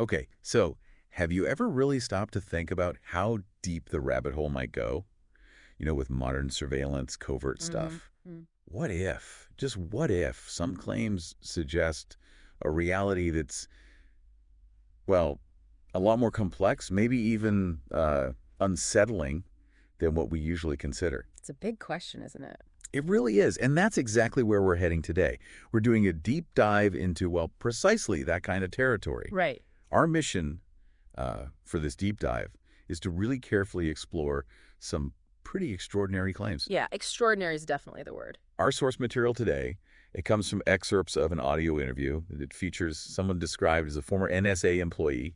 Okay, so have you ever really stopped to think about how deep the rabbit hole might go? With modern surveillance, covert Mm-hmm. stuff. What if, just what if, some claims suggest a reality that's, well, a lot more complex, maybe even unsettling than what we usually consider? It's a big question, isn't it? It really is, and that's exactly where we're heading today. We're doing a deep dive into, well, precisely that kind of territory. Right. Our mission for this deep dive is to really carefully explore some pretty extraordinary claims. Yeah, extraordinary is definitely the word. Our source material today, it comes from excerpts of an audio interview. It features someone described as a former NSA employee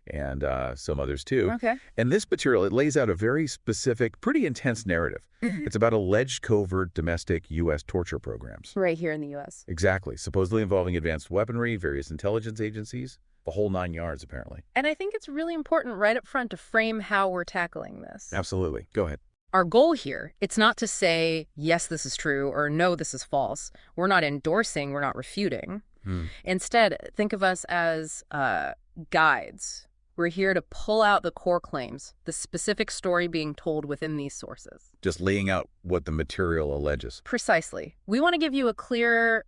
and some others too. Okay. And this material, it lays out a very specific, pretty intense narrative. It's about alleged covert domestic U.S. torture programs. Right here in the U.S. Exactly. Supposedly involving advanced weaponry, various intelligence agencies, the whole 9 yards, apparently. And I think it's really important right up front to frame how we're tackling this. Absolutely. Go ahead. Our goal here, it's not to say, yes, this is true, or no, this is false. We're not endorsing, we're not refuting. Hmm. Instead, think of us as guides. We're here to pull out the core claims, the specific story being told within these sources. Just laying out what the material alleges. Precisely. We want to give you a clear,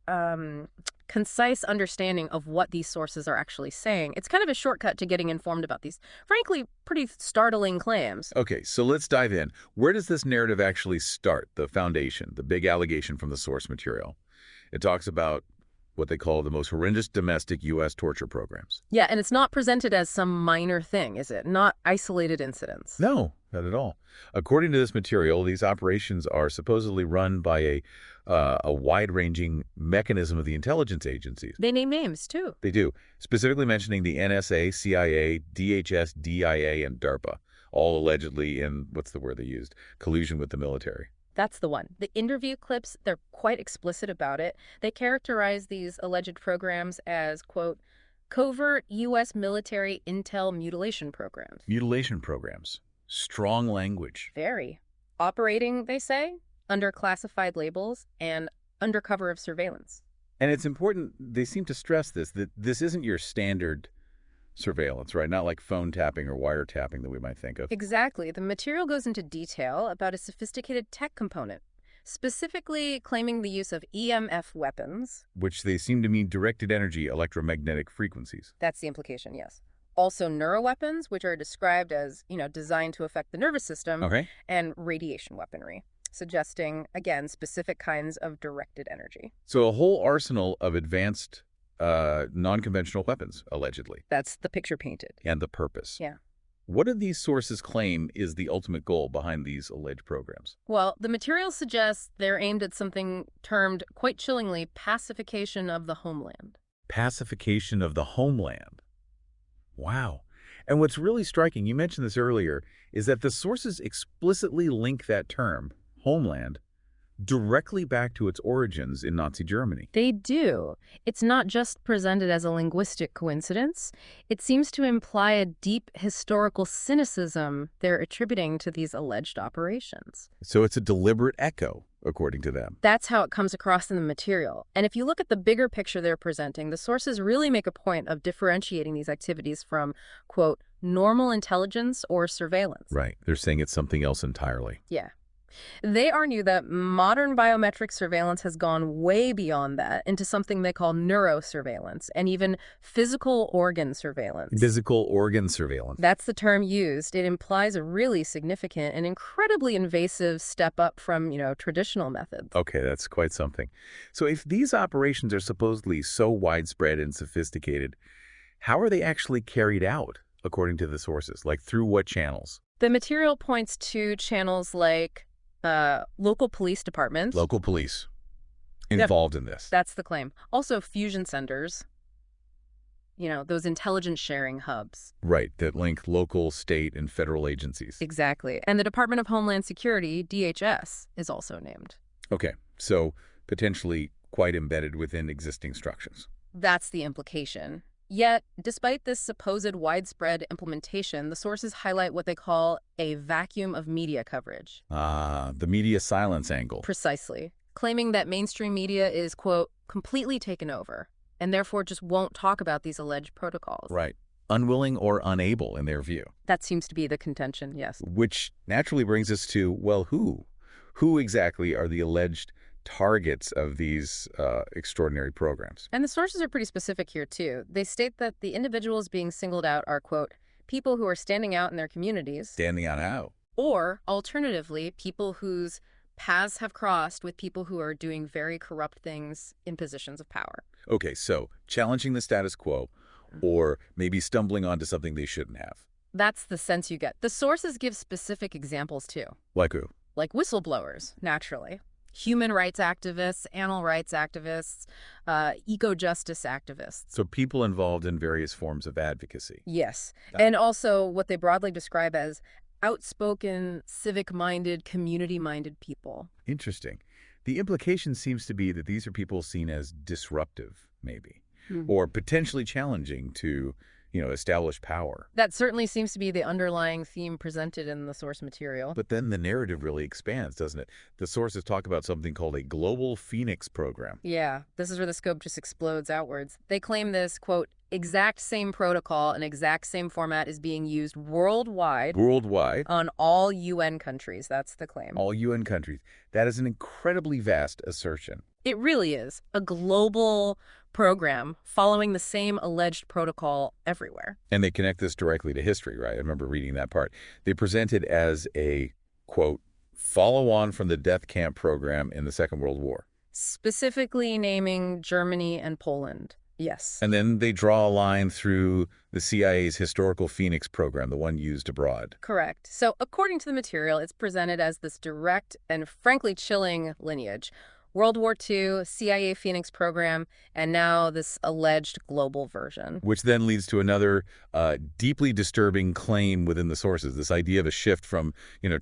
concise understanding of what these sources are actually saying. It's kind of a shortcut to getting informed about these, frankly, pretty startling claims. Okay, so let's dive in. Where does this narrative actually start, the foundation, the big allegation from the source material? It talks about what they call the most horrendous domestic U.S. torture programs. Yeah, and it's not presented as some minor thing, is it? Not isolated incidents. No, not at all. According to this material, these operations are supposedly run by a wide-ranging mechanism of the intelligence agencies. They name names, too. They do, specifically mentioning the NSA, CIA, DHS, DIA, and DARPA, all allegedly in, what's the word they used, collusion with the military. That's the one. The interview clips, they're quite explicit about it. They characterize these alleged programs as, quote, covert U.S. military intel mutilation programs. Mutilation programs. Strong language. Very. Operating, they say, under classified labels and under cover of surveillance. And it's important, they seem to stress this, that this isn't your standard surveillance, right? Not like phone tapping or wiretapping that we might think of. Exactly. The material goes into detail about a sophisticated tech component, specifically claiming the use of EMF weapons. Which they seem to mean directed energy electromagnetic frequencies. That's the implication, yes. Also neuroweapons, which are described as, designed to affect the nervous system, Okay. and radiation weaponry, suggesting, again, specific kinds of directed energy. So a whole arsenal of advanced non-conventional weapons, allegedly. That's the picture painted. And the purpose. Yeah. What do these sources claim is the ultimate goal behind these alleged programs? Well, the material suggests they're aimed at something termed, quite chillingly, pacification of the homeland. Pacification of the homeland. Wow. And what's really striking, you mentioned this earlier, is that the sources explicitly link that term, homeland, directly back to its origins in Nazi Germany. They do. It's not just presented as a linguistic coincidence. It seems to imply a deep historical cynicism they're attributing to these alleged operations. So it's a deliberate echo, according to them. That's how it comes across in the material. And if you look at the bigger picture they're presenting, the sources really make a point of differentiating these activities from, quote, normal intelligence or surveillance. Right. They're saying it's something else entirely. Yeah. They argue that modern biometric surveillance has gone way beyond that into something they call neurosurveillance and even physical organ surveillance. Physical organ surveillance. That's the term used. It implies a really significant and incredibly invasive step up from, traditional methods. Okay, that's quite something. So if these operations are supposedly so widespread and sophisticated, how are they actually carried out, according to the sources? Like through what channels? The material points to channels like local police departments. Local police involved in this. That's the claim. Also fusion centers, those intelligence sharing hubs. Right, that link local, state, and federal agencies. Exactly. And the Department of Homeland Security, DHS, is also named. Okay, so potentially quite embedded within existing structures. That's the implication. Yet, despite this supposed widespread implementation, the sources highlight what they call a vacuum of media coverage. Ah, the media silence angle. Precisely. Claiming that mainstream media is, quote, completely taken over, and therefore just won't talk about these alleged protocols. Right. unwilling or unable in their view. That seems to be the contention, yes. Which naturally brings us to, well, who? Who exactly are the alleged targets of these extraordinary programs? And the sources are pretty specific here, too. They state that the individuals being singled out are, quote, people who are standing out in their communities, Standing on how? or alternatively, people whose paths have crossed with people who are doing very corrupt things in positions of power. Okay, so challenging the status quo or maybe stumbling onto something they shouldn't have. That's the sense you get. The sources give specific examples, too. Like who? Like whistleblowers, naturally. Human rights activists, animal rights activists, eco-justice activists. So people involved in various forms of advocacy. Yes. And also what they broadly describe as outspoken, civic-minded, community-minded people. Interesting. The implication seems to be that these are people seen as disruptive, maybe, Hmm. or potentially challenging to, establish power. That certainly seems to be the underlying theme presented in the source material. But then the narrative really expands, doesn't it? The sources talk about something called a global Phoenix program. Yeah, this is where the scope just explodes outwards. They claim this, quote, exact same protocol and exact same format is being used worldwide Worldwide, on all UN countries. That's the claim. all UN countries. That is an incredibly vast assertion. It really is a global program following the same alleged protocol everywhere. And they connect this directly to history, right? I remember reading that part. They present it as a, quote, follow-on from the death camp program in the Second World War. Specifically naming Germany and Poland. Yes. And then they draw a line through the CIA's historical Phoenix program, the one used abroad. Correct. So according to the material, it's presented as this direct and frankly chilling lineage. World War II, CIA Phoenix program, and now this alleged global version. Which then leads to another deeply disturbing claim within the sources, this idea of a shift from,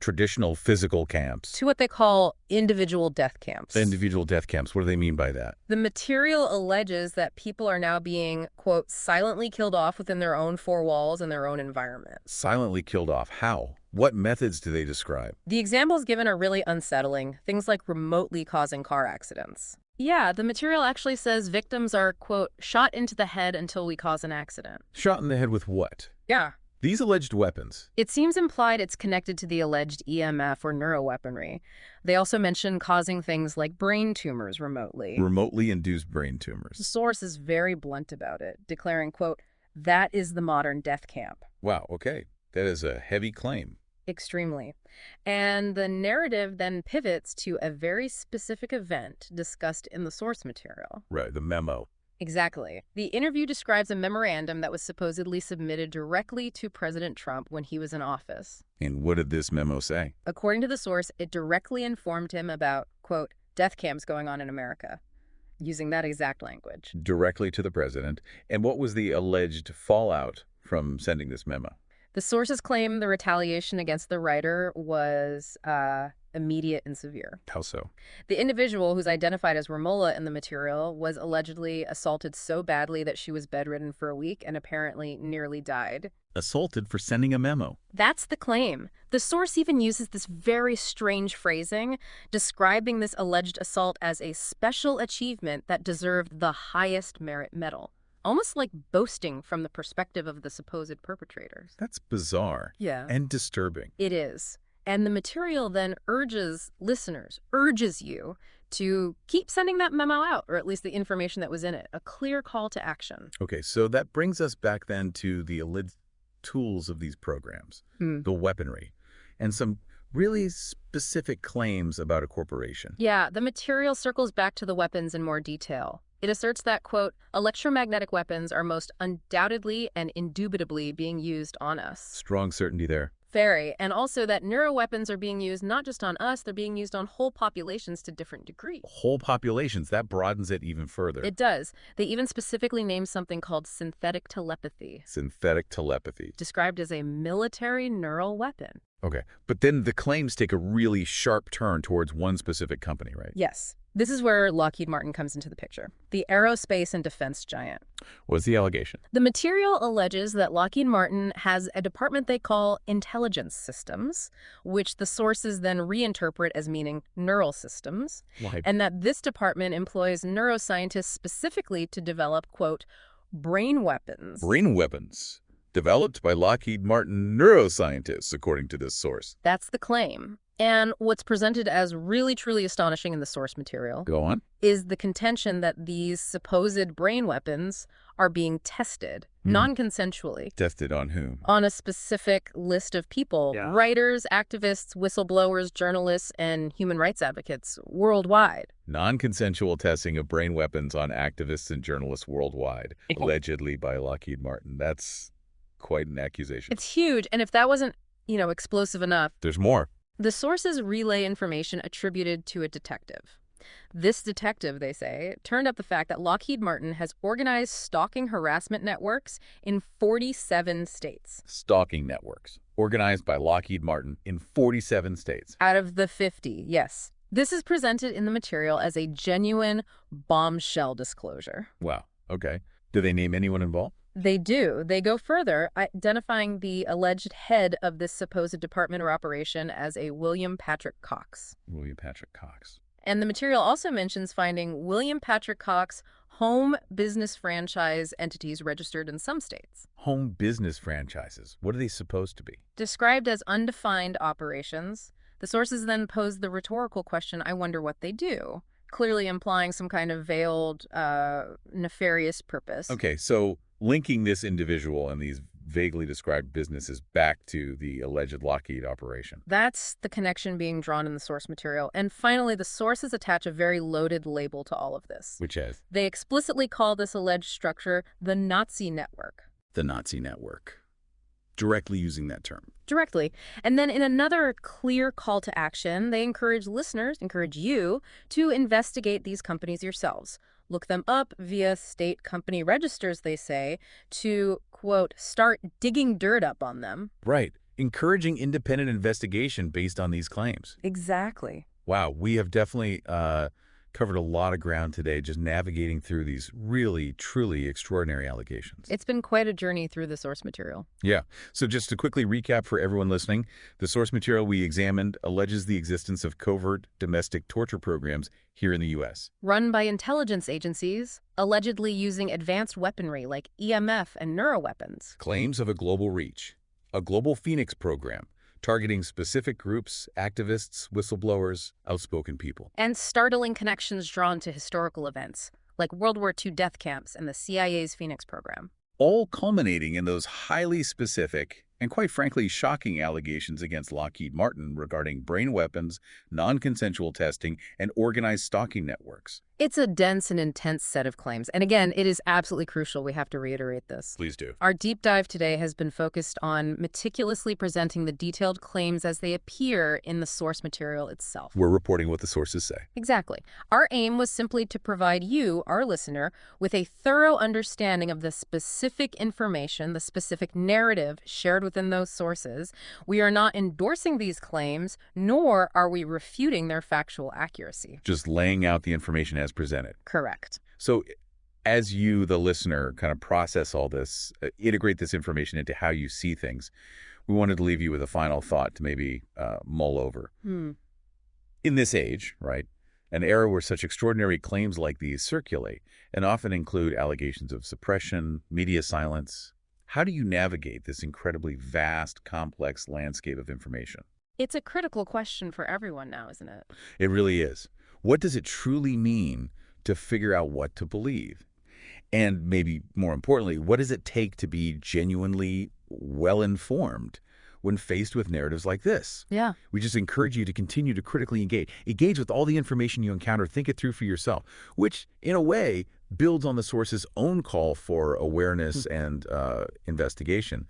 traditional physical camps. To what they call individual death camps. Individual death camps. What do they mean by that? The material alleges that people are now being, quote, silently killed off within their own four walls and their own environment. Silently killed off. How? What methods do they describe? The examples given are really unsettling, things like remotely causing car accidents. Yeah, the material actually says victims are, quote, shot into the head until we cause an accident. Shot in the head with what? Yeah. These alleged weapons. It seems implied it's connected to the alleged EMF or neuroweaponry. They also mention causing things like brain tumors remotely. Remotely induced brain The tumors. source is very blunt about it, declaring, quote, that is the modern death camp. Wow, okay. That is a heavy claim. Extremely. And the narrative then pivots to a very specific event discussed in the source material. Right, the memo. Exactly. The interview describes a memorandum that was supposedly submitted directly to President Trump when he was in office. And what did this memo say? According to the source, it directly informed him about, quote, death camps going on in America, using that exact language. Directly to the president. And what was the alleged fallout from sending this memo? The sources claim the retaliation against the writer was immediate and severe. How so? The individual, who's identified as Romola in the material, was allegedly assaulted so badly that she was bedridden for a week and apparently nearly died. Assaulted for sending a memo. That's the claim. The source even uses this very strange phrasing, describing this alleged assault as a special achievement that deserved the highest merit medal. Almost like boasting from the perspective of the supposed perpetrators. That's bizarre. Yeah. And disturbing. It is. And the material then urges you to keep sending that memo out, or at least the information that was in it, a clear call to action. Okay, so that brings us back then to the alleged tools of these programs, the weaponry, and some really specific claims about a corporation. Yeah, the material circles back to the weapons in more detail. It asserts that, quote, electromagnetic weapons are most undoubtedly and indubitably being used on us. Strong certainty there. Very. And also that neuroweapons are being used not just on us, they're being used on whole populations to different degrees. Whole populations, that broadens it even further. It does. They even specifically name something called synthetic telepathy, Synthetic telepathy. described as a military neural weapon. Okay, but then the claims take a really sharp turn towards one specific company, right? Yes. This is where Lockheed Martin comes into the picture, the aerospace and defense giant. What's the allegation? The material alleges that Lockheed Martin has a department they call intelligence systems, which the sources then reinterpret as meaning neural systems, Why? and that this department employs neuroscientists specifically to develop, quote, brain weapons. Brain weapons. Developed by Lockheed Martin neuroscientists, according to this source. That's the claim. And what's presented as really, truly astonishing in the source material Go on. is the contention that these supposed brain weapons are being tested non-consensually Tested on whom? on a specific list of people, Yeah. writers, activists, whistleblowers, journalists, and human rights advocates worldwide. Non-consensual testing of brain weapons on activists and journalists worldwide, allegedly by Lockheed Martin. That's quite an accusation. It's huge, and if that wasn't, explosive enough, There's more. the sources relay information attributed to a detective. This detective, they say, turned up the fact that Lockheed Martin has organized stalking harassment networks in 47 states. Stalking networks, organized by Lockheed Martin in 47 states. Out of the 50, yes. This is presented in the material as a genuine bombshell disclosure. Wow. Okay. Do they name anyone involved? They do. They go further, identifying the alleged head of this supposed department or operation as a William Patrick Cox. William Patrick Cox. And the material also mentions finding William Patrick Cox home business franchise entities registered in some states. Home business franchises. What are they supposed to be? Described as undefined operations, the sources then pose the rhetorical question, I wonder what they do, clearly implying some kind of veiled, nefarious purpose. Okay, so linking this individual and these vaguely described businesses back to the alleged Lockheed operation. That's the connection being drawn in the source material. And finally, the sources attach a very loaded label to all of this. Which has? They explicitly call this alleged structure the Nazi network. The Nazi network. Directly using that term. Directly. And then in another clear call to action, they encourage you, to investigate these companies yourselves. Look them up via state company registers, they say, to, quote, start digging dirt up on them. Right. Encouraging independent investigation based on these claims. Exactly. Wow, we have definitely covered a lot of ground today just navigating through these really, truly extraordinary allegations. It's been quite a journey through the source material. Yeah. So just to quickly recap for everyone listening, the source material we examined alleges the existence of covert domestic torture programs here in the U.S. Run by intelligence agencies, allegedly using advanced weaponry like EMF and neuroweapons. Claims of a global reach. A global Phoenix program targeting specific groups, activists, whistleblowers, outspoken people. And startling connections drawn to historical events, like World War II death camps and the CIA's Phoenix program. All culminating in those highly specific and quite frankly shocking allegations against Lockheed Martin regarding brain weapons, non-consensual testing, and organized stalking networks. It's a dense and intense set of claims. And again, it is absolutely crucial we have to reiterate this. Please do. Our deep dive today has been focused on meticulously presenting the detailed claims as they appear in the source material itself. We're reporting what the sources say. Exactly. Our aim was simply to provide you, our listener, with a thorough understanding of the specific information, the specific narrative shared within those sources. We are not endorsing these claims, nor are we refuting their factual accuracy. Just laying out the information as presented. Correct. So as you, the listener, kind of process all this, integrate this information into how you see things, we wanted to leave you with a final thought to maybe mull over. In this age, right, an era where such extraordinary claims like these circulate and often include allegations of suppression, media silence, how do you navigate this incredibly vast, complex landscape of information? It's a critical question for everyone now, isn't it? It really is. What does it truly mean to figure out what to believe? And maybe more importantly, what does it take to be genuinely well-informed when faced with narratives like this? Yeah. We just encourage you to continue to critically engage. Engage with all the information you encounter. Think it through for yourself, which in a way builds on the source's own call for awareness and investigation.